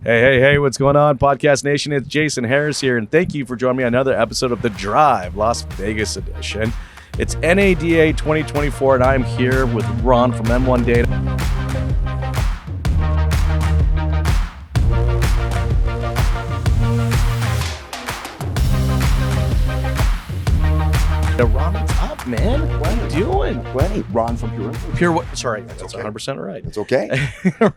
Hey, what's going on, Podcast Nation? It's Jason Harris here, and thank you for joining me on another episode of The Drive, Las Vegas edition. It's NADA 2024, and I'm here with Ron from M1 Data. Ron, what's up, man? What are you doing? Wait, Ron from Pureinfluencer. Sorry, that's okay. 100% right. It's okay.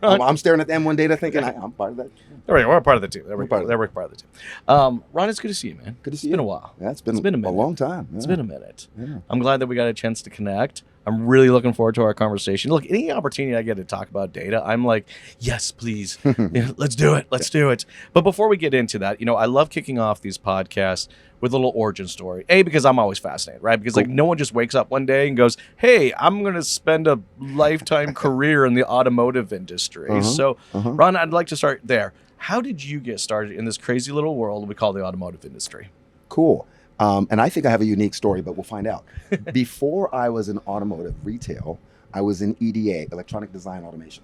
I'm staring at the M1 Data thinking I'm part of that. All right, we're part of the team. We're part of the team. Ron, it's good to see you, man. Good to see you. you. It's been a while. Yeah, it's been a minute. long time. Yeah. It's been a minute. Yeah. I'm glad that we got a chance to connect. I'm really looking forward to our conversation. Look, any opportunity I get to talk about data, I'm like, yes, please. Yeah, let's do it. Let's do it. But before we get into that, I love kicking off these podcasts with a little origin story. Because I'm always fascinated, right? Because like no one just wakes up one day and goes, hey, I'm going to spend a lifetime career in the automotive industry. So, Ron, I'd like to start there. How did you get started in this crazy little world we call the automotive industry? Cool. And I think I have a unique story, but we'll find out. Before I was in automotive retail, I was in EDA, electronic design automation.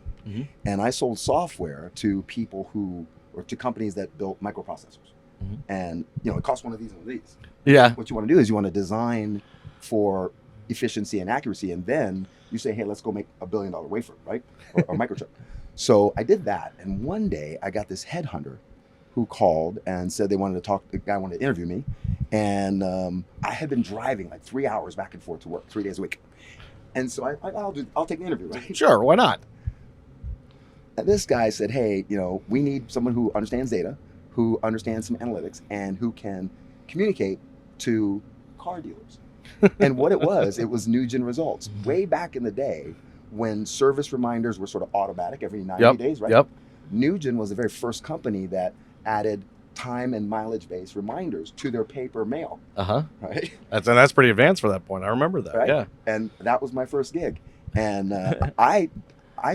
And I sold software to people to companies that built microprocessors. And, it costs one of these and one of these. Yeah. What you want to do is you want to design for efficiency and accuracy. And then you say, hey, let's go make $1 billion wafer, right? Or microchip. So I did that. And one day I got this headhunter who called and said the guy wanted to interview me. And I had been driving like 3 hours back and forth to work 3 days a week. And so I'll take the interview, right? Sure, why not? And this guy said, hey, we need someone who understands data, who understands some analytics, and who can communicate to car dealers. And what it was Nugent results. Way back in the day when service reminders were sort of automatic every 90 days, right? Yep. Nugent was the very first company that added time and mileage-based reminders to their paper mail. Right? That's pretty advanced for that point. I remember that. Right? Yeah. And that was my first gig. And I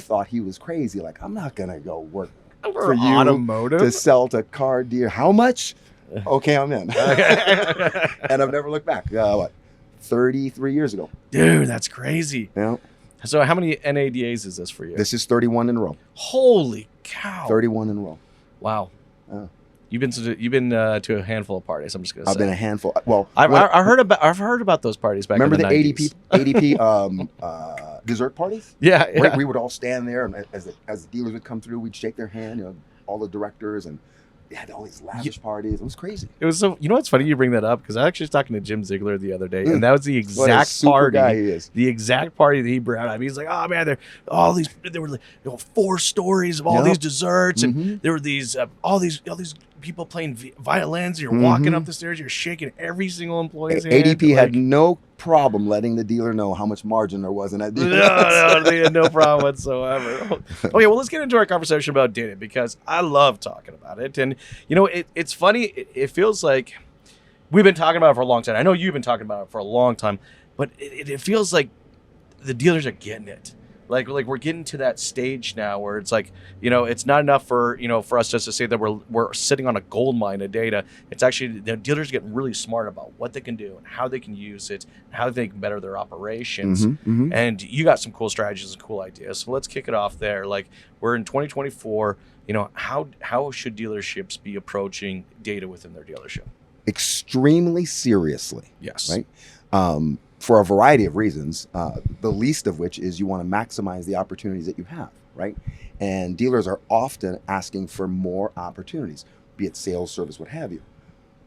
thought he was crazy. Like, I'm not gonna go work for you automotive to sell to car dealer. How much? Okay, I'm in. And I've never looked back. 33 years ago. Dude, that's crazy. Yeah. So how many NADAs is this for you? This is 31 in a row. Holy cow. 31 in a row. Wow. You've been to a handful of parties. I'm just gonna say. I've been a handful. Well, I've heard about those parties back. Remember in the 90s. ADP dessert parties? Yeah. Right? We would all stand there, and as the dealers would come through, we'd shake their hand. All the directors, and they had all these lavish parties. It was crazy. It was so. What's funny? You bring that up because I actually was talking to Jim Ziegler the other day, and that was the exact party. Guy he is. The exact party that he brought up. He's like, oh man, there were like 4 stories of all these desserts, and there were these all these people playing violins. You're walking up the stairs, you're shaking every single employee's hand. ADP had no problem letting the dealer know how much margin there was in that deal. No, they had no problem whatsoever. Okay, well, let's get into our conversation about data because I love talking about it. And, it's funny. It feels like we've been talking about it for a long time. I know you've been talking about it for a long time, but it feels like the dealers are getting it. Like we're getting to that stage now where it's like, it's not enough for us just to say that we're sitting on a gold mine of data. It's actually the dealers getting really smart about what they can do and how they can use it, and how they can better their operations. And you got some cool strategies and cool ideas. So let's kick it off there. Like we're in 2024. How should dealerships be approaching data within their dealership? Extremely seriously. Yes. Right. For a variety of reasons, the least of which is you want to maximize the opportunities that you have, right? And dealers are often asking for more opportunities, be it sales, service, what have you.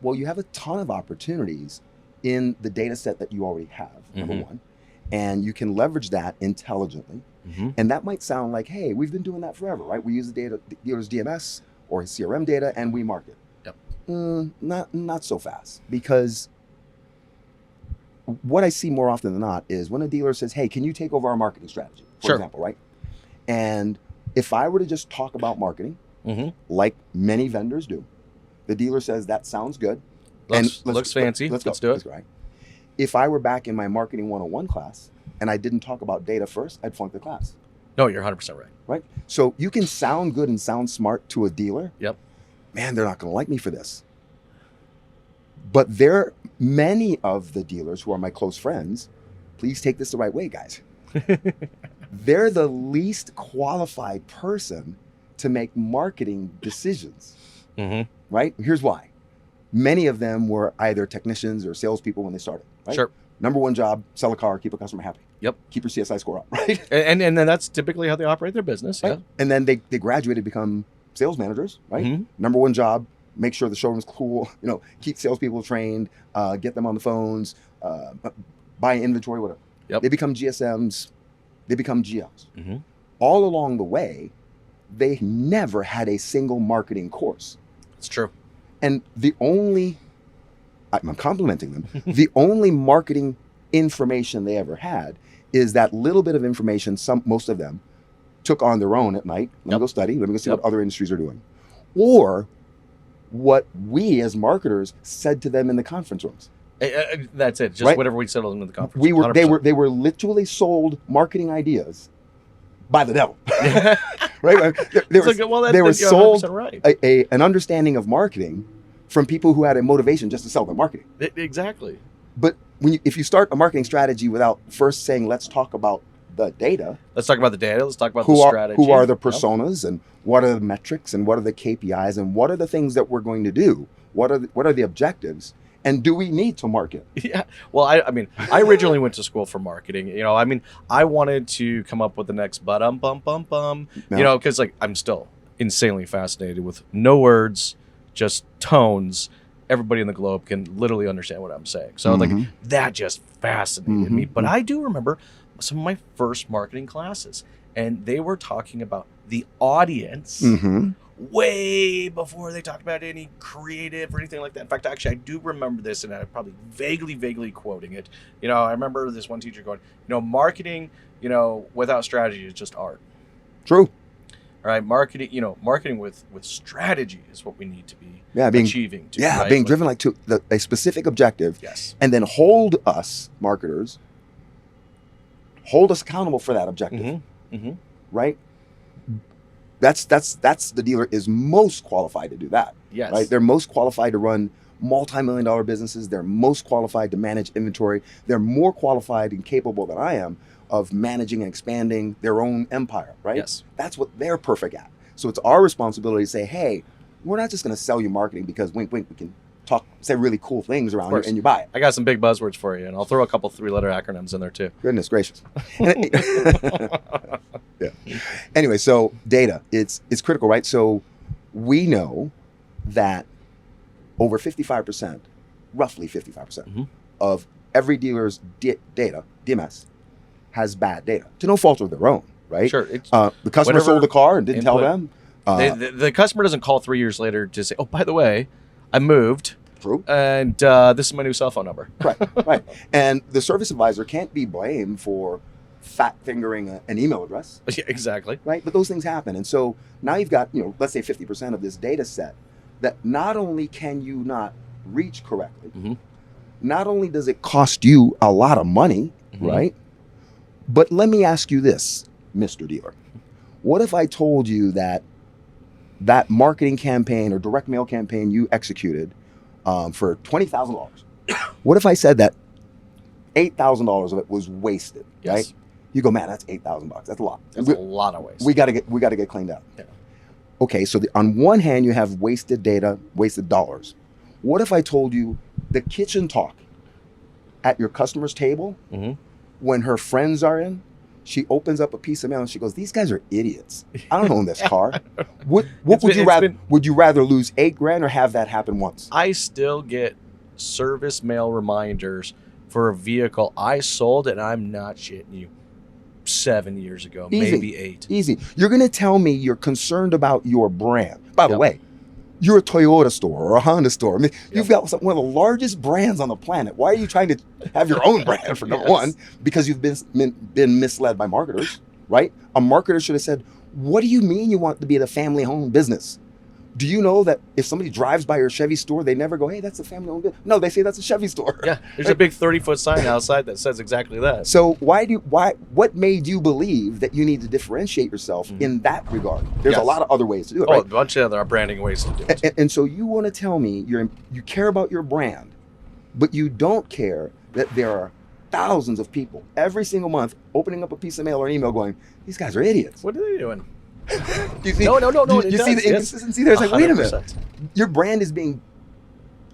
Well, you have a ton of opportunities in the data set that you already have, number one, and you can leverage that intelligently. And that might sound like, hey, we've been doing that forever, right? We use the dealer's DMS or his CRM data and we market. Yep. Not so fast, because what I see more often than not is when a dealer says, hey, can you take over our marketing strategy, for example, right? And if I were to just talk about marketing, like many vendors do, the dealer says, that sounds good. Looks fancy. Let's do it. Right. If I were back in my marketing 101 class and I didn't talk about data first, I'd flunk the class. No, you're 100% right. Right? So you can sound good and sound smart to a dealer. Yep. Man, they're not going to like me for this. But many of the dealers who are my close friends, please take this the right way, guys. They're the least qualified person to make marketing decisions, Mm-hmm. right? Here's why. Many of them were either technicians or salespeople when they started, right? Sure. Number one job, sell a car, keep a customer happy. Yep. Keep your CSI score up, right? And then that's typically how they operate their business. Right? Yeah. And then they graduated, become sales managers, right? Mm-hmm. Number one job, make sure the showroom's cool, keep salespeople trained, get them on the phones, buy inventory, whatever. Yep. They become GSMs, they become GLs. Mm-hmm. All along the way, they never had a single marketing course. It's true. And I'm complimenting them, the only marketing information they ever had is that little bit of information most of them took on their own at night. Let me go study, let me go see what other industries are doing. Or what we as marketers said to them in the conference rooms. That's it. Just right? whatever we settled in the conference. They were literally sold marketing ideas by the devil. Right? They were sold right. an understanding of marketing from people who had a motivation just to sell their marketing. Exactly. But if you start a marketing strategy without first saying, let's talk about the data. Let's talk about the data. Let's talk about the strategy. Who are the personas and what are the metrics and what are the KPIs and what are the things that we're going to do? What are the objectives? And do we need to market? Yeah. Well, I mean, I originally went to school for marketing. I wanted to come up with the next bum, because I'm still insanely fascinated with no words, just tones. Everybody in the globe can literally understand what I'm saying. So that just fascinated me. But I do remember some of my first marketing classes, and they were talking about the audience way before they talked about any creative or anything like that. In fact, actually, I do remember this, and I'm probably vaguely quoting it. I remember this one teacher going, marketing, without strategy is just art. True. All right, marketing with strategy is what we need to be achieving. Being driven to a specific objective. Yes. And then hold us, marketers, accountable for that objective. Right? That's the dealer is most qualified to do that. Yes. Right? They're most qualified to run multi-million-dollar businesses. They're most qualified to manage inventory. They're more qualified and capable than I am of managing and expanding their own empire, right? Yes. That's what they're perfect at. So it's our responsibility to say, hey, we're not just going to sell you marketing because wink, wink, we can say really cool things around you and you buy it. I got some big buzzwords for you, and I'll throw a couple 3-letter acronyms in there too. Goodness gracious. Yeah. Anyway, so data, it's critical, right? So we know that over 55%, roughly 55% of every dealer's data, DMS, has bad data to no fault of their own, right? Sure. The customer sold the car and didn't tell them. The customer doesn't call 3 years later to say, oh, by the way, I moved. True. And this is my new cell phone number. Right. And the service advisor can't be blamed for fat fingering an email address. Yeah, exactly. Right. But those things happen. And so now you've got, let's say 50% of this data set that not only can you not reach correctly, not only does it cost you a lot of money, right? But let me ask you this, Mr. Dealer. What if I told you that marketing campaign or direct mail campaign you executed for $20,000? What if I said that $8,000 of it was wasted, right? You go, man, that's $8,000. That's a lot. That's a lot of waste. We got to get cleaned up. Yeah. Okay, so on one hand, you have wasted data, wasted dollars. What if I told you the kitchen talk at your customer's table when her friends are in? She opens up a piece of mail and she goes, "These guys are idiots. I don't own this car." Would you rather lose $8,000 or have that happen once? I still get service mail reminders for a vehicle I sold, and I'm not shitting you, 7 years ago, maybe 8. Easy. You're going to tell me you're concerned about your brand. By the way, you're a Toyota store or a Honda store. I mean, you've got one of the largest brands on the planet. Why are you trying to have your own brand for number one? Because you've been misled by marketers, right? A marketer should have said, what do you mean you want to be the family-owned business? Do you know that if somebody drives by your Chevy store, they never go, hey, that's a family-owned business? No, they say that's a Chevy store. Yeah, there's a big 30-foot sign outside that says exactly that. So what made you believe that you need to differentiate yourself in that regard? There's a lot of other ways to do it, right? A bunch of other branding ways to do it. And so you want to tell me you care about your brand, but you don't care that there are thousands of people every single month opening up a piece of mail or email going, these guys are idiots. What are they doing? You see, No. You see the inconsistency there? It's like, wait a minute. Your brand is being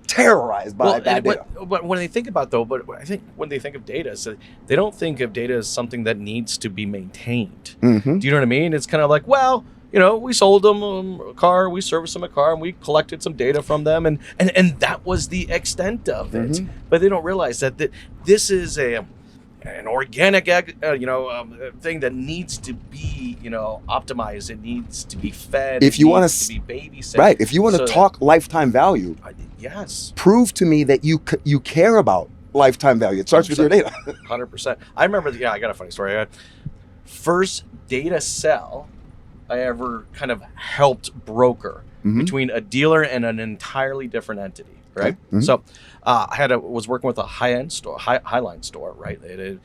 terrorized by bad data. But when they think about I think when they think of data, so they don't think of data as something that needs to be maintained. Mm-hmm. Do you know what I mean? It's kind of like, well, we sold them a car, we serviced them a car, and we collected some data from them, and that was the extent of it. Mm-hmm. But they don't realize that this is an organic, thing that needs to be, optimized. It needs to be fed. If you want to be babysat. Right. If you want to talk lifetime value, yes, prove to me that you care about lifetime value. It starts 100%. With your data. 100%. I remember. I got a funny story. First data sell I ever kind of helped broker between a dealer and an entirely different entity, right? Mm-hmm. So I was working with a high-end store, Highline store, right? They did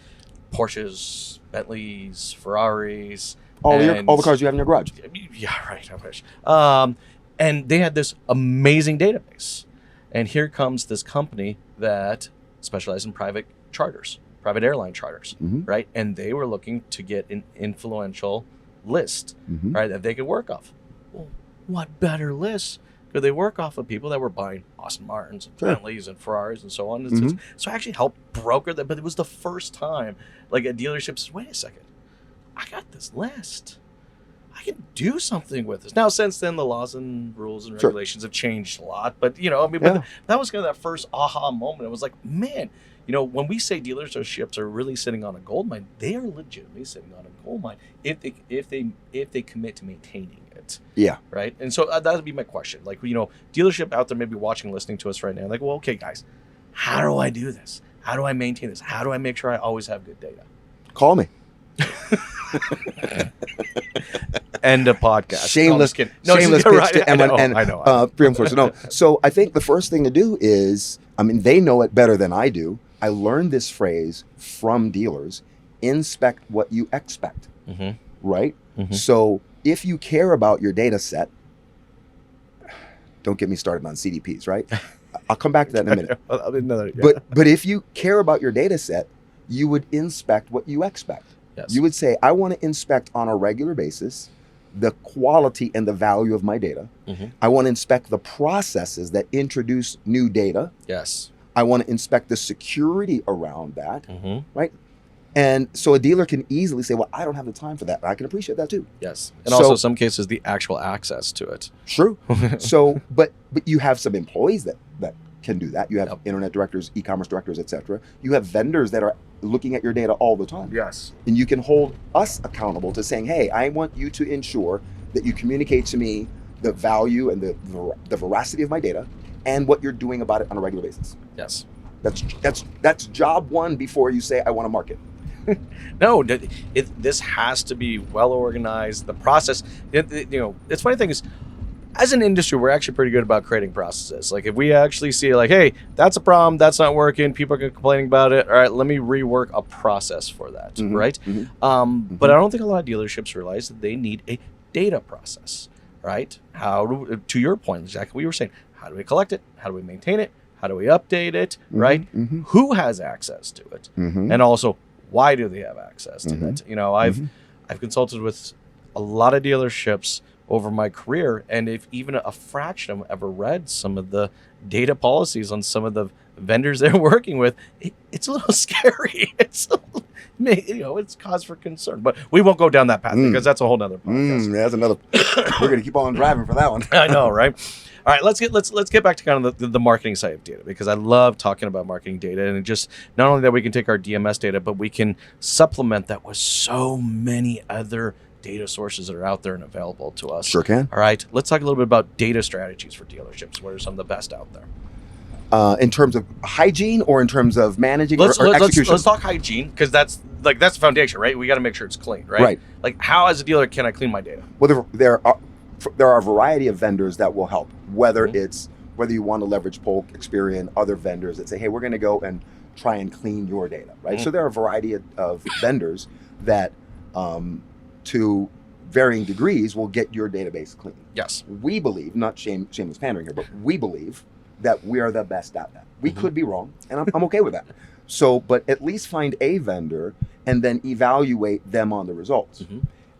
Porsches, Bentleys, Ferraris. All the cars you have in your garage. Yeah, right. I wish. And they had this amazing database. And here comes this company that specialized in private airline charters, right? And they were looking to get an influential list, right, that they could work off. Well, what better list could they work off of people that were buying Aston Martins and Bentleys and Ferraris and so on? So I actually helped broker that, but it was the first time like a dealership says, wait a second, I got this list. I can do something with this. Now, since then, the laws and rules and regulations have changed a lot, but but that was kind of that first aha moment. It was like, man, when we say dealerships are really sitting on a gold mine, they are legitimately sitting on a gold mine if they commit to maintaining it. Yeah. Right. And so that would be my question. Like, dealership out there maybe watching, listening to us right now. Like, well, okay, guys, how do I do this? How do I maintain this? How do I make sure I always have good data? Call me. End of podcast. Shameless pitch to Pureinfluencer. No. So I think the first thing to do is, they know it better than I do. I learned this phrase from dealers: inspect what you expect. Right? So if you care about your data set, don't get me started on CDPs, right? I'll come back to that in a minute. But if you care about your data set, you would inspect what you expect. Yes. You would say, I want to inspect on a regular basis the quality and the value of my data. I want to inspect the processes that introduce new data. Yes. I want to inspect the security around that, right? And so a dealer can easily say, well, I don't have the time for that. I can appreciate that too. Yes. And also in some cases, the actual access to it. True. So, but you have some employees that can do that. You have internet directors, e-commerce directors, etc. You have vendors that are looking at your data all the time. Yes. And you can hold us accountable to saying, hey, I want you to ensure that you communicate to me the value and the veracity of my data and what you're doing about it on a regular basis. Yes. That's job one before you say, I want to market. No, this has to be well organized. The process, it's funny thing is, as an industry, we're actually pretty good about creating processes. Like if we actually see like, hey, that's a problem, that's not working, people are complaining about it. All right, let me rework a process for that, right? But I don't think a lot of dealerships realize that they need a data process, right? To your point, exactly what you were saying, how do we collect it? How do we maintain it? How do we update it, right? Who has access to it? And also, why do they have access to it? I've consulted with a lot of dealerships over my career, and if even a fraction of them ever read some of the policies on some of the vendors they're working with, it's a little scary. It's cause for concern. But we won't go down that path because that's a whole nother podcast. That's another. We're gonna keep on driving for that one. I know, right? All right, let's get back to kind of the marketing side of data, because I love talking about marketing data, and it just not only that we can take our DMS data, but we can supplement that with so many other data sources that are out there and available to us. Sure can. All right, let's talk a little bit about data strategies for dealerships. What are some of the best out there? In terms of hygiene or in terms of managing or execution? Let's talk hygiene, because that's the foundation, right? We got to make sure it's clean, right? Right. Like, how as a dealer can I clean my data? Well, there are a variety of vendors that will help. Whether you want to leverage Polk, Experian, other vendors that say, hey, we're going to go and try and clean your data, right? So there are a variety of vendors that, to varying degrees, will get your database clean. Yes. We believe, not shameless pandering here, but we believe that we are the best at that. We could be wrong, and I'm okay with that. So, but at least find a vendor and then evaluate them on the results.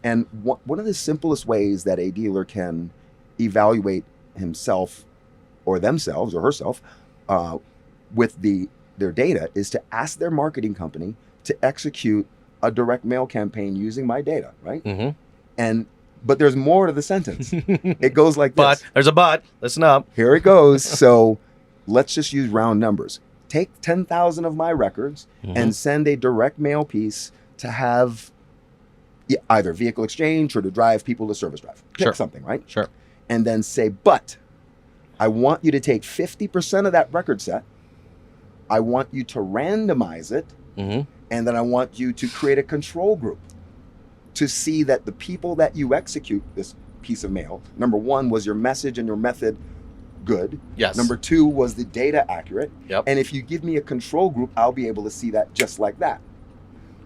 And one of the simplest ways that a dealer can evaluate himself or themselves or herself with their data is to ask their marketing company to execute a direct mail campaign using my data, right? But there's more to the sentence. It goes like this. But there's a but. Listen up. Here it goes. So let's just use round numbers. Take 10,000 of my records and send a direct mail piece to have either vehicle exchange or to drive people to service drive. Pick something, right? Sure. And then say, but I want you to take 50% of that record set. I want you to randomize it. And then I want you to create a control group to see that the people that you execute this piece of mail, number one, was your message and your method good. Yes. Number two, was the data accurate. Yep. And if you give me a control group, I'll be able to see that just like that.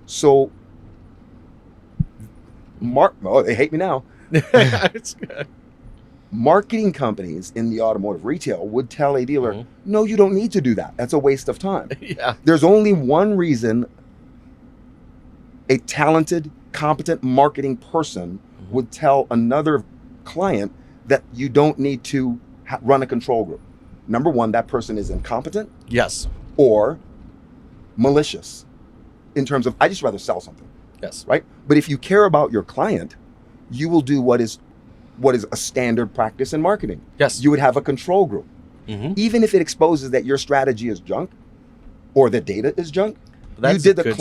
So, they hate me now. It's good. Marketing companies in the automotive retail would tell a dealer, no, you don't need to do that. That's a waste of time. Yeah. There's only one reason a talented, competent marketing person would tell another client that you don't need to run a control group. Number one, that person is incompetent. Yes. Or malicious in terms of, I just rather sell something. Yes. Right? But if you care about your client, you will do what is a standard practice in marketing. Yes. You would have a control group. Even if it exposes that your strategy is junk or the data is junk, you did the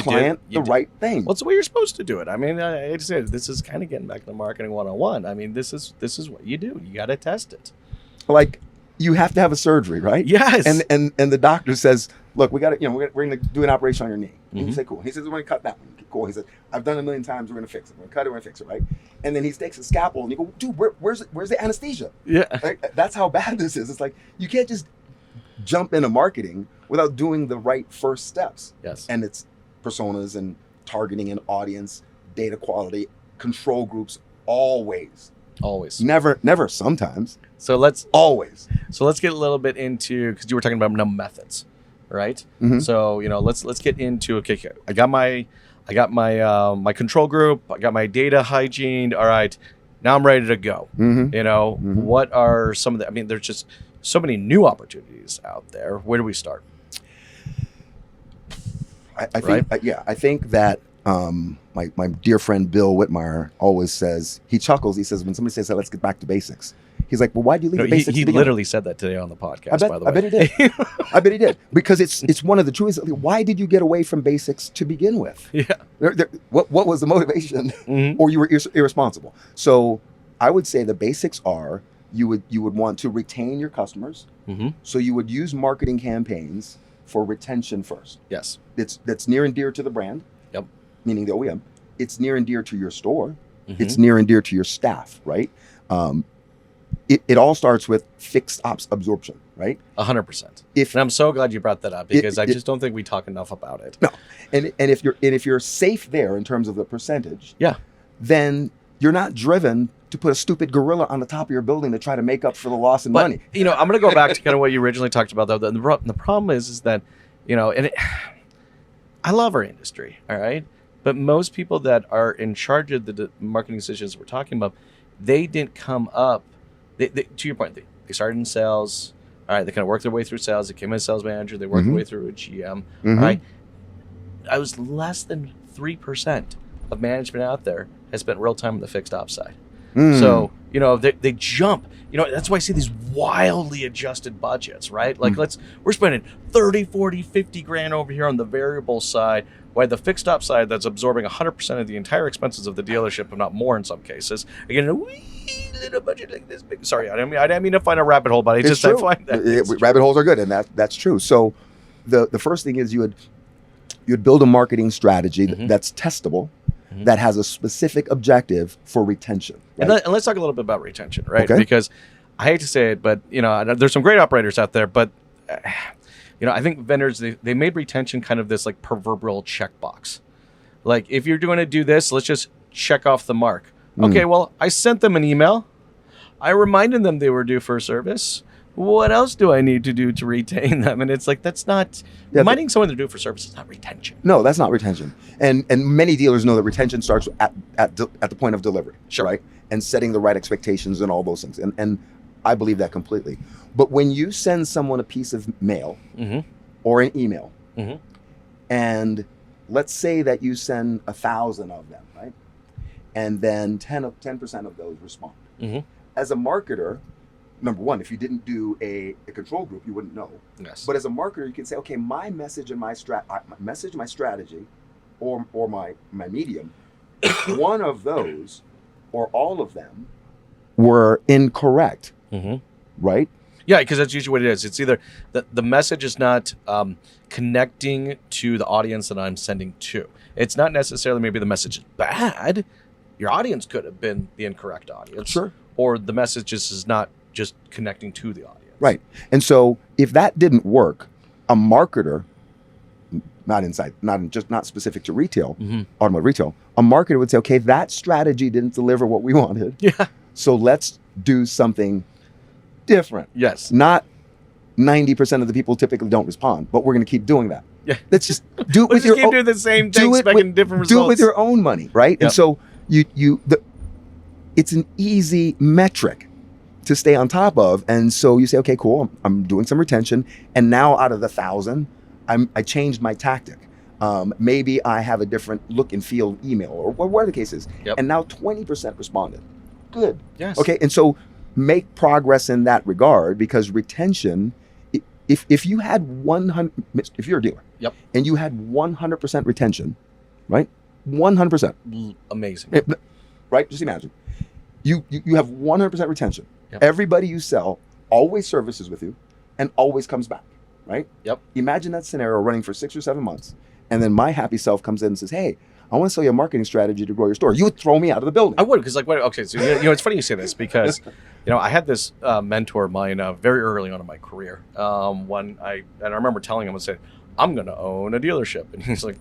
client the right thing. Well, it's the way you're supposed to do it. I mean, I hate to say it, this is kind of getting back to marketing 101. I mean, this is what you do. You got to test it. Like, you have to have a surgery, right? Yes. And the doctor says, look, we got to, we're going to do an operation on your knee. And you say, cool. He says, we're going to cut that one. Cool. He says, I've done it a million times. We're going to fix it. We're going to cut it. We're going to fix it, right? And then he takes a scalpel and you go, dude, where's the anesthesia? Yeah. Like, that's how bad this is. It's like, you can't just jump into marketing without doing the right first steps. Yes. And it's personas and targeting an audience, data quality, control groups, always. Never sometimes. Always. So let's get a little bit into, because you were talking about methods, right? So, let's get into, okay, I got my control group, I got my data hygiene. All right, now I'm ready to go. What are some of the, there's just so many new opportunities out there. Where do we start? I think that my dear friend Bill Whitmire always says, he chuckles, he says, when somebody says, let's get back to basics, he's like, well, why do you leave the basics? He literally said that today on the podcast, by the way. I bet he did. I bet he did. Because it's one of the truths. Why did you get away from basics to begin with? Yeah. What was the motivation? Or you were irresponsible? So I would say the basics are, you would want to retain your customers. So you would use marketing campaigns for retention first. Yes. That's near and dear to the brand. Yep. Meaning the OEM. It's near and dear to your store. It's near and dear to your staff, right? It all starts with fixed ops absorption, right? 100%. And I'm so glad you brought that up, because I just don't think we talk enough about it. No. And if you're safe there in terms of the percentage, then you're not driven to put a stupid gorilla on the top of your building to try to make up for the loss in money. I'm going to go back to kind of what you originally talked about, though. The problem is that, I love our industry, all right? But most people that are in charge of the marketing decisions we're talking about, they didn't come up, to your point, they started in sales, all right? They kind of worked their way through sales. They came in as sales manager. They worked their way through a GM, all right? I was less than 3% of management out there has spent real time on the fixed ops side. So, they jump. That's why I see these wildly adjusted budgets, right? Like, we're spending 30, 40, 50 grand over here on the variable side, while the fixed ops side that's absorbing 100% of the entire expenses of the dealership, if not more in some cases. Again, a wee little budget like this big. Sorry, I didn't mean to find a rabbit hole, but I find that. Rabbit holes are good, and that's true. So the first thing is you'd build a marketing strategy that's testable, that has a specific objective for retention. Right? And let's talk a little bit about retention, right? Okay. Because I hate to say it, but there's some great operators out there, but I think vendors, they made retention kind of this like proverbial checkbox. Like, if you're going to do this, let's just check off the mark. Okay, well, I sent them an email. I reminded them they were due for a service. what else do I need to do to retain them? And it's like, that's not reminding someone to do it for service is not retention. No, that's not retention. And many dealers know that retention starts at the point of delivery, right? And setting the right expectations and all those things. And I believe that completely. But when you send someone a piece of mail or an email, and let's say that you send 1,000 of them, right? And then 10% of those respond. As a marketer, number one, if you didn't do a control group, you wouldn't know. Yes. But as a marketer, you can say, okay, my message and my strategy, or my medium, one of those or all of them were incorrect, right? Yeah, because that's usually what it is. It's either the message is not connecting to the audience that I'm sending to. It's not necessarily maybe the message is bad. Your audience could have been the incorrect audience. Sure. Or the message just is not just connecting to the audience. Right. And so if that didn't work, a marketer, not specific to retail, automotive retail, a marketer would say, okay, that strategy didn't deliver what we wanted. Yeah. So let's do something different. Yes. Not 90% of the people typically don't respond, but we're going to keep doing that. Yeah. Let's just do it with your own. Doing the same thing, expecting different results. Do it with your own money, right? Yep. And so it's an easy metric to stay on top of. And so you say, okay, cool, I'm doing some retention. And now out of the 1,000, I changed my tactic. Maybe I have a different look and feel email or whatever the case is. Yep. And now 20% responded. Good. Yes. Okay. And so make progress in that regard, because retention, if you had 100, if you're a dealer, yep, and you had 100% retention, right? 100%. Amazing. Right? Just imagine. You have 100% retention. Yep. Everybody you sell always services with you and always comes back, right? Yep. Imagine that scenario running for 6 or 7 months. And then my happy self comes in and says, hey, I want to sell you a marketing strategy to grow your store. You would throw me out of the building. I would, because okay, so it's funny you say this, because I had this mentor of mine very early on in my career. When I remember telling him, I said, I'm going to own a dealership, and he's like,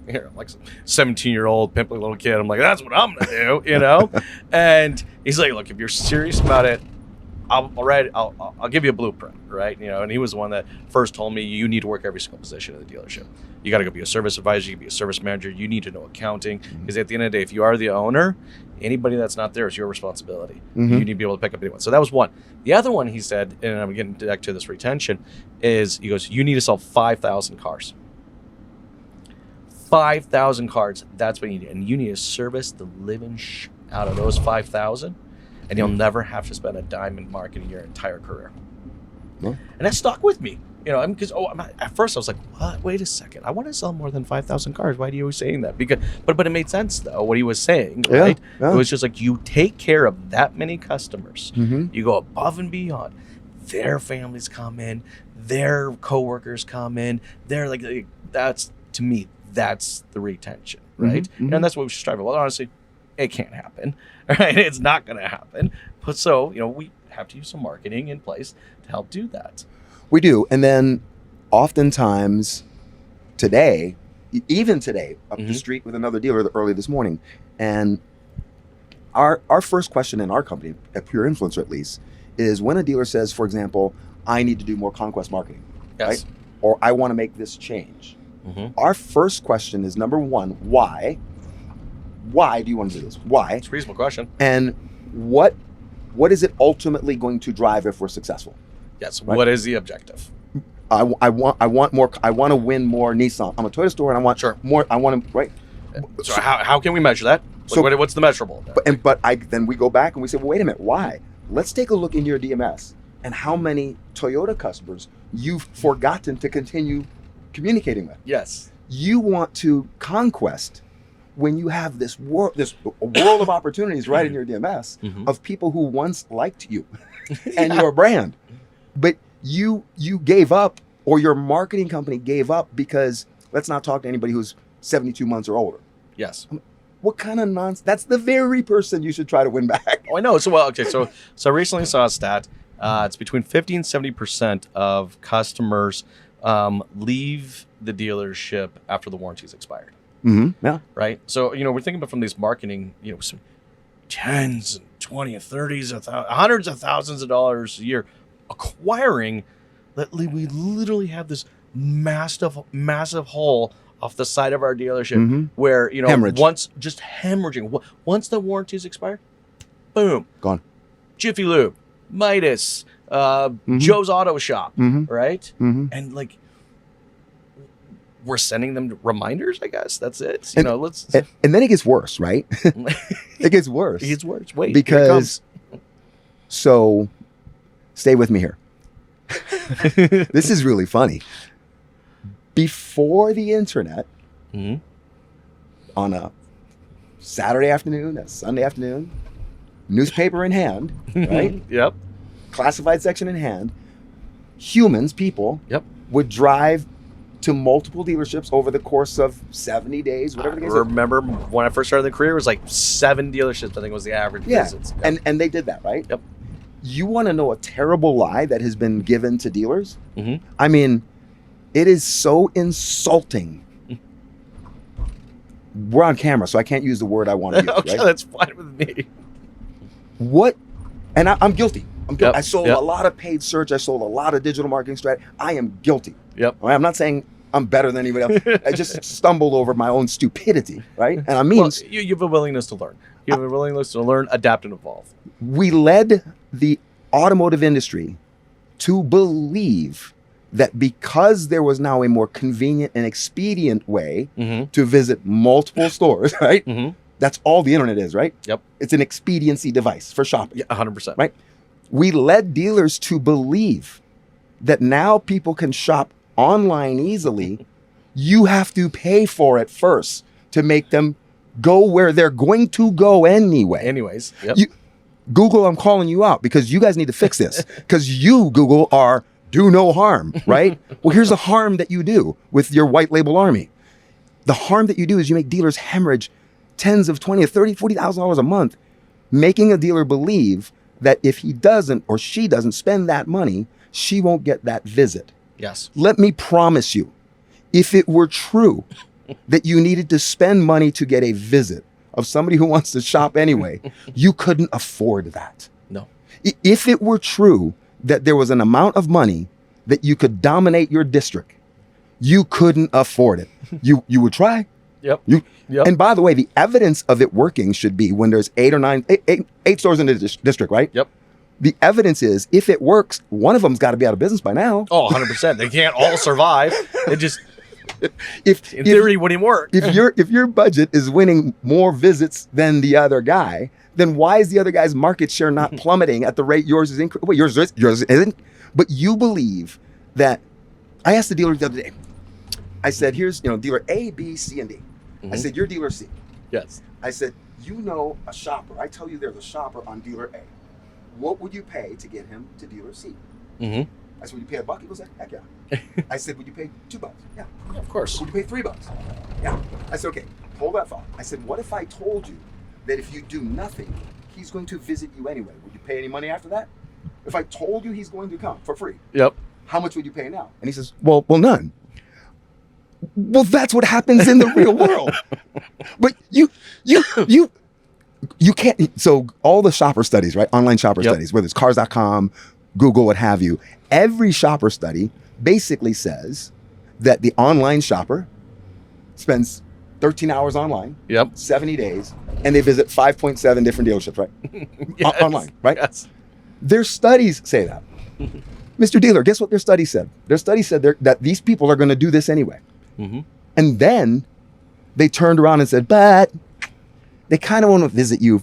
here, I'm like some 17-year-old pimply little kid. I'm like, that's what I'm going to do, And he's like, look, if you're serious about it, I'll give you a blueprint, right? And he was the one that first told me, you need to work every single position in the dealership. You got to go be a service advisor, you can be a service manager, you need to know accounting, because at the end of the day, if you are the owner, anybody that's not there is your responsibility. You need to be able to pick up anyone. So that was one. The other one, he said, and I'm getting back to this retention, is he goes, you need to sell 5,000 cars. 5,000 cars, that's what you need. And you need to service the living out of those 5,000, and you'll never have to spend a dime in marketing your entire career. And that stuck with me. Because at first I was like, what? Wait a second. I want to sell more than 5,000 cars. Why are you always saying that? But it made sense, though, what he was saying, right? Yeah. It was just like, you take care of that many customers. You go above and beyond. Their families come in. Their coworkers come in. They're like, that's, to me, that's the retention, right? And that's what we should strive for. Well, honestly, it can't happen, right? It's not going to happen. But so, we have to use some marketing in place to help do that. We do. And then oftentimes today, even today, up the street with another dealer early this morning, and our first question in our company, at Pureinfluencer at least, is when a dealer says, for example, I need to do more conquest marketing, right? Or I want to make this change. Our first question is, number one, why? Why do you want to do this? Why? It's a reasonable question. And what is it ultimately going to drive if we're successful? Yes. Right? What is the objective? I want more. I want to win more Nissan. I'm a Toyota store, and I want more. I want to, right. So how can we measure that? What's the measurable? Then we go back and we say, well, wait a minute, why? Let's take a look in your DMS and how many Toyota customers you've forgotten to continue communicating with. Yes. You want to conquest when you have this world of opportunities right in your DMS of people who once liked you and your brand. But you gave up, or your marketing company gave up, because let's not talk to anybody who's 72 months or older. Yes. What kind of nonsense? That's the very person you should try to win back. Oh, I know. So I recently saw a stat. It's between 50 and 70% of customers leave the dealership after the warranty's expired. Yeah. Right. So we're thinking about from these marketing, some tens and 20 and 30s, hundreds of thousands of dollars a year acquiring that we literally have this massive hole off the side of our dealership where, Hemorrhage. once just hemorrhaging. Once the warranties expire, boom, Gone. Jiffy Lube, Midas, Joe's Auto Shop, right? And like, we're sending them reminders, I guess. That's it. Let's. And then it gets worse, right? It gets worse. It gets worse. Wait, because so stay with me here. This is really funny. Before the internet, on a Saturday afternoon, a Sunday afternoon, newspaper in hand, right? Yep. Classified section in hand, people Yep. would drive to multiple dealerships over the course of 70 days, whatever the case is. Remember when I first started the career, it was like 7 dealerships, I think was the average visits. Yep. And they did that, right? Yep. You want to know a terrible lie that has been given to dealers? I mean, it is so insulting. We're on camera, so I can't use the word I want to use. Okay, right? that's fine with me. What? And I'm guilty. I'm guilty. Yep. I sold a lot of paid search. I sold a lot of digital marketing strategy. I am guilty. Yep. All right? I'm not saying I'm better than anybody else. I just stumbled over my own stupidity, right? And I mean, well, you have a willingness to learn. You have a willingness to learn, adapt, and evolve. We led the automotive industry to believe that because there was now a more convenient and expedient way to visit multiple stores, right? That's all the internet is, right? Yep. It's an expediency device for shopping. Yeah, 100%. Right? We led dealers to believe that now people can shop online easily. You have to pay for it first to make them go where they're going to go anyway. Anyways, yep. Google, I'm calling you out because you guys need to fix this. Because you, Google, are do no harm, right? Well, here's the harm that you do with your white label army. The harm that you do is you make dealers hemorrhage tens of $20,000 or $30,000, $40,000 a month, making a dealer believe that if he doesn't or she doesn't spend that money, she won't get that visit. Yes. Let me promise you, if it were true that you needed to spend money to get a visit of somebody who wants to shop anyway, you couldn't afford that. No. If it were true that there was an amount of money that you could dominate your district, you couldn't afford it. You would try. Yep. And by the way, the evidence of it working should be when there's eight stores in the district, right? Yep. The evidence is if it works, one of them's got to be out of business by now. Oh, 100%. They can't all survive. It just, in If theory, wouldn't work. if your budget is winning more visits than the other guy, then why is the other guy's market share not plummeting at the rate yours is increasing? Wait, yours isn't. But you believe that. I asked the dealer the other day. I said, "Here's dealer A, B, C, and D." I said, "You're dealer C." Yes. I said, a shopper. I tell you there's a shopper on dealer A. What would you pay to get him to dealer C? I said, "Would you pay $1?" He goes, "Heck yeah." I said, "Would you pay $2?" Yeah. Of course. "Would you pay $3?" Yeah. I said, "Okay, hold that thought." I said, "What if I told you that if you do nothing, he's going to visit you anyway? Would you pay any money after that? If I told you he's going to come for free, Yep. how much would you pay now?" And he says, well, none. Well, that's what happens in the real world. But you can't. So all the shopper studies, right? Online shopper studies, whether it's cars.com, Google, what have you, every shopper study basically says that the online shopper spends 13 hours online, 70 days, and they visit 5.7 different dealerships, right? Yes. Online, right? Yes. Their studies say that. Mr. Dealer, guess what their study said? Their study said that these people are going to do this anyway. And then they turned around and said, but they kind of want to visit you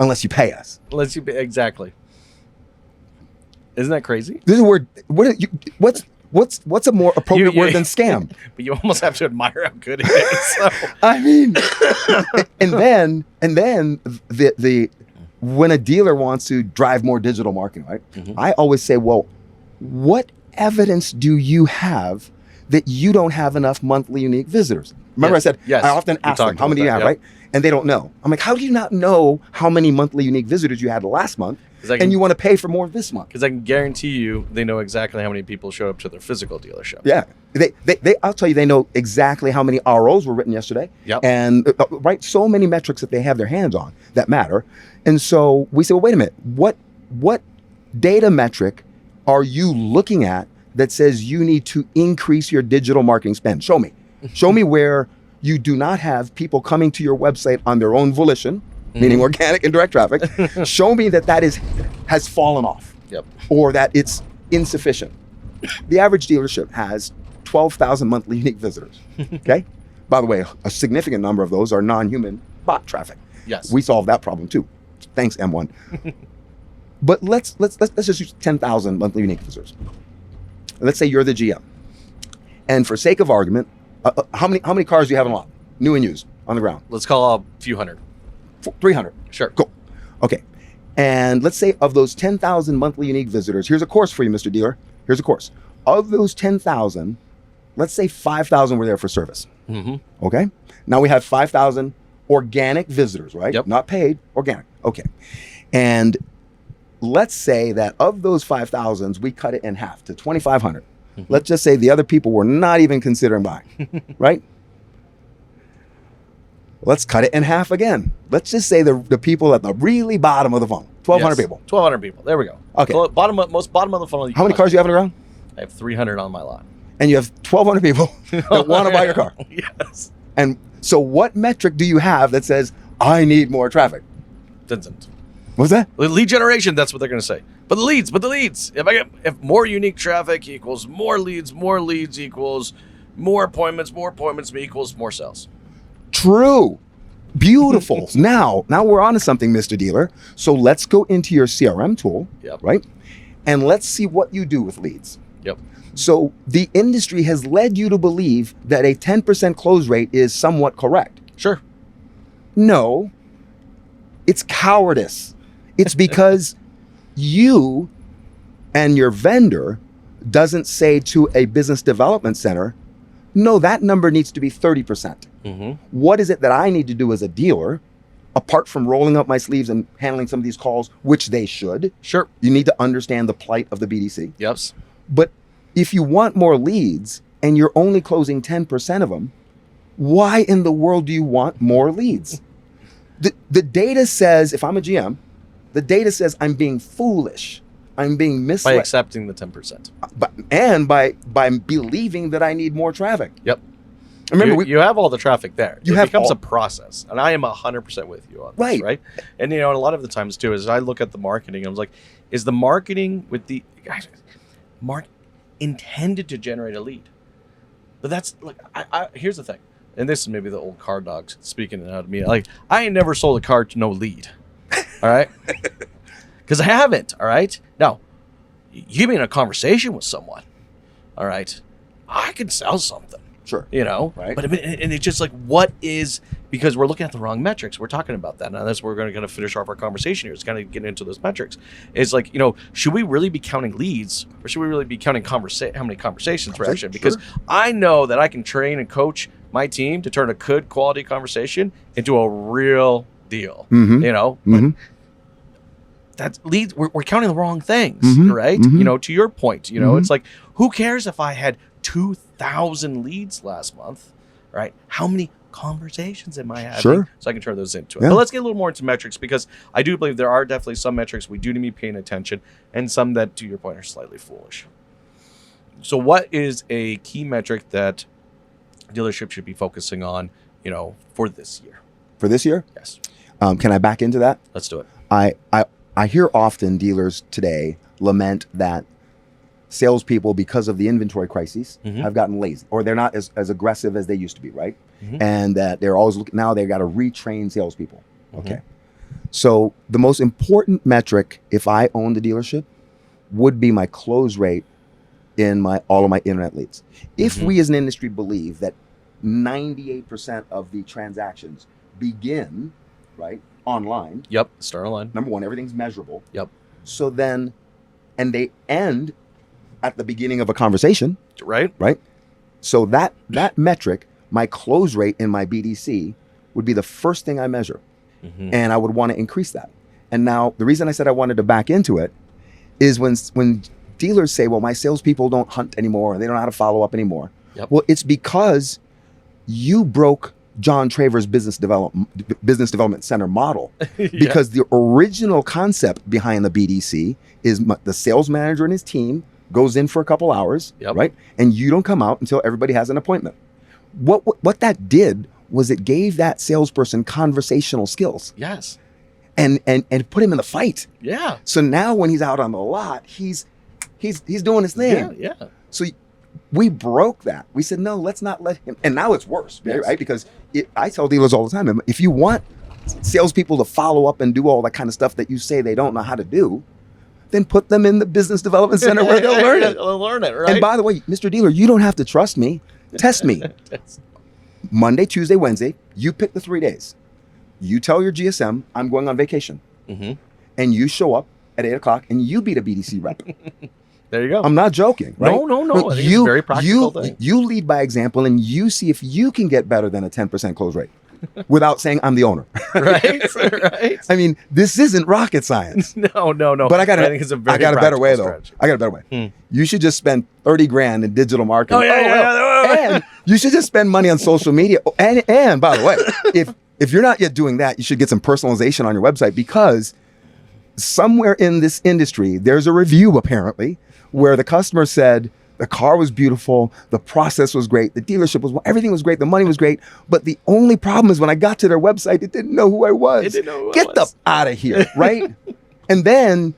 unless you pay us. Exactly. Isn't that crazy? This is a word. What's a more appropriate word than scam? But you almost have to admire how good it is. So. I mean, and then the when a dealer wants to drive more digital marketing, right? I always say, well, what evidence do you have that you don't have enough monthly unique visitors? Remember I said, I often ask them, how many do you have, right? And they don't know. I'm like, how do you not know how many monthly unique visitors you had last month and you want to pay for more this month? Because I can guarantee you they know exactly how many people showed up to their physical dealership. Yeah. I'll tell you, they know exactly how many ROs were written yesterday. Yep. And right, so many metrics that they have their hands on that matter. And so we say, well, wait a minute, what data metric are you looking at that says you need to increase your digital marketing spend? Show me. Show me where you do not have people coming to your website on their own volition, meaning organic and direct traffic. Show me that has fallen off, or that it's insufficient. The average dealership has 12,000 monthly unique visitors. Okay. By the way, a significant number of those are non-human bot traffic. Yes. We solved that problem too. Thanks, M1. But let's just use 10,000 monthly unique visitors. Let's say you're the GM, and for sake of argument, how many cars do you have in a lot, new and used, on the ground? Let's call a few hundred. 300. Sure. Cool. Okay. And let's say of those 10,000 monthly unique visitors, here's a course for you, Mr. Dealer. Here's a course. Of those 10,000, let's say 5,000 were there for service. Okay. Now we have 5,000 organic visitors, right? Yep. Not paid, organic. Okay. And let's say that of those 5,000s, we cut it in half to 2,500. Let's just say the other people were not even considering buying, right? Let's cut it in half again. Let's just say the people at the really bottom of the funnel, 1,200 people. 1,200 people. There we go. Okay. Most bottom of the funnel. How many cars do you have on the ground? I have 300 on my lot. And you have 1,200 people that want to buy your car. Yes. And so what metric do you have that says, I need more traffic? Doesn't. What's that? Lead generation, that's what they're going to say. But the leads. If more unique traffic equals more leads equals more appointments equals more sales. True. Beautiful. Now we're on to something, Mr. Dealer. So let's go into your CRM tool, right? And let's see what you do with leads. Yep. So the industry has led you to believe that a 10% close rate is somewhat correct. Sure. No, it's cowardice. It's because you and your vendor doesn't say to a business development center, no, that number needs to be 30%. What is it that I need to do as a dealer, apart from rolling up my sleeves and handling some of these calls, which they should? Sure. You need to understand the plight of the BDC. Yes. But if you want more leads and you're only closing 10% of them, why in the world do you want more leads? The data says, if I'm a GM, the data says I'm being foolish. I'm being misled. By accepting the 10%. And by believing that I need more traffic. Yep. Remember, you have all the traffic there. It have becomes a process. And I am 100% with you on this, right? And, a lot of the times, too, is I look at the marketing, I was like, is the marketing with the intended to generate a lead? But that's, like, here's the thing. And this is maybe the old car dogs speaking out of me. Like, I ain't never sold a car to no lead. All right? Because I haven't, all right? Now, you give me in a conversation with someone, all right? I can sell something. Sure. Right? But and it's just like, what is, because we're looking at the wrong metrics. We're talking about that. Now that's where we're going to finish off our conversation here. It's kind of get into those metrics. It's like, should we really be counting leads, or should we really be counting how many conversations we're actually? Because I know that I can train and coach my team to turn a good quality conversation into a real deal. But that's leads. We're counting the wrong things, right? To your point, it's like, who cares if I had 2,000 leads last month, right? How many conversations am I having? Sure. So I can turn those into it. But let's get a little more into metrics, because I do believe there are definitely some metrics we do need to be paying attention, and some that, to your point, are slightly foolish. So what is a key metric that dealership should be focusing on, for this year? For this year? Yes. Can I back into that? Let's do it. I hear often dealers today lament that salespeople, because of the inventory crises, have gotten lazy, or they're not as aggressive as they used to be, right? And that they're always looking, now they've got to retrain salespeople. Okay. So the most important metric, if I owned a dealership, would be my close rate in all of my internet leads. If we as an industry believe that 98% of the transactions begin, right, online. Yep, start online. Number one, everything's measurable. Yep. So then, and they end at the beginning of a conversation. Right. Right. So that metric, my close rate in my BDC, would be the first thing I measure. And I would want to increase that. And now the reason I said I wanted to back into it is when dealers say, well, my salespeople don't hunt anymore, and they don't know how to follow up anymore. Well, it's because you broke John Traver's business development center model, because the original concept behind the BDC is the sales manager and his team goes in for a couple hours, right? And you don't come out until everybody has an appointment. What that did was it gave that salesperson conversational skills. Yes. And put him in the fight. Yeah. So now when he's out on the lot, he's doing his thing. Yeah. So we broke that. We said, no, let's not let him. And now it's worse, right? Because I tell dealers all the time, if you want salespeople to follow up and do all that kind of stuff that you say they don't know how to do, then put them in the business development center where they'll learn it. They'll learn it, right? And by the way, Mr. Dealer, you don't have to trust me. Test me. Monday, Tuesday, Wednesday, you pick the 3 days. You tell your GSM, I'm going on vacation. And you show up at 8 o'clock and you beat a BDC rep. There you go. I'm not joking, right? No. I think it's a very practical thing. You lead by example and you see if you can get better than a 10% close rate without saying I'm the owner. Right. I mean, this isn't rocket science. No. But I think it's a very I got a better way, strategy. though. I got a better way. You should just spend 30 grand in digital marketing. And you should just spend money on social media. And by the way, if you're not yet doing that, you should get some personalization on your website, because somewhere in this industry, there's a review apparently where the customer said the car was beautiful, the process was great, the dealership was, everything was great, the money was great, but the only problem is when I got to their website, it didn't know who I was. It didn't know who Get I was. out of here, right? And then,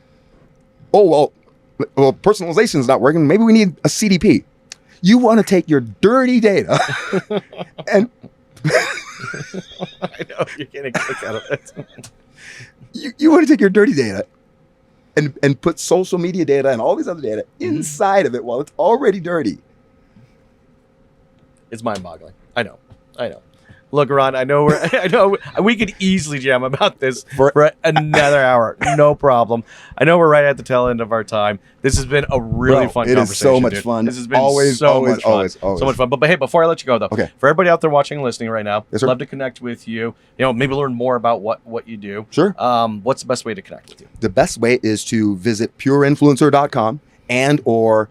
well, personalization is not working. Maybe we need a CDP. You want to take your dirty data and I know you're getting a kick out of it. you want to take your dirty data and put social media data and all these other data inside of it while it's already dirty. It's mind-boggling. I know. Look, Ron, I know we could easily jam about this for another hour. No problem. I know we're right at the tail end of our time. This has been a really fun conversation. It is so much fun. This has been always. So much fun. But hey, before I let you go though, for everybody out there watching and listening right now, yes, sir. Love to connect with you. Maybe learn more about what you do. Sure. What's the best way to connect with you? The best way is to visit pureinfluencer.com and or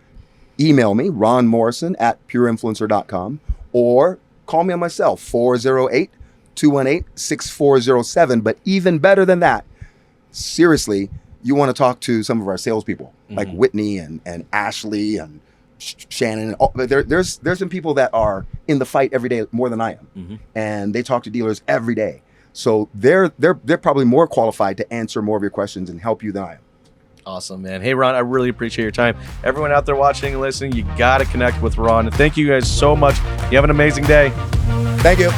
email me, Ron Morrison at pureinfluencer.com, or call me on my cell, 408-218-6407. But even better than that, seriously, you want to talk to some of our salespeople, like Whitney and Ashley and Shannon. There's some people that are in the fight every day more than I am, and they talk to dealers every day. So they're probably more qualified to answer more of your questions and help you than I am. Awesome, man. Hey, Ron, I really appreciate your time. Everyone out there watching and listening, you got to connect with Ron. And thank you guys so much. You have an amazing day. Thank you.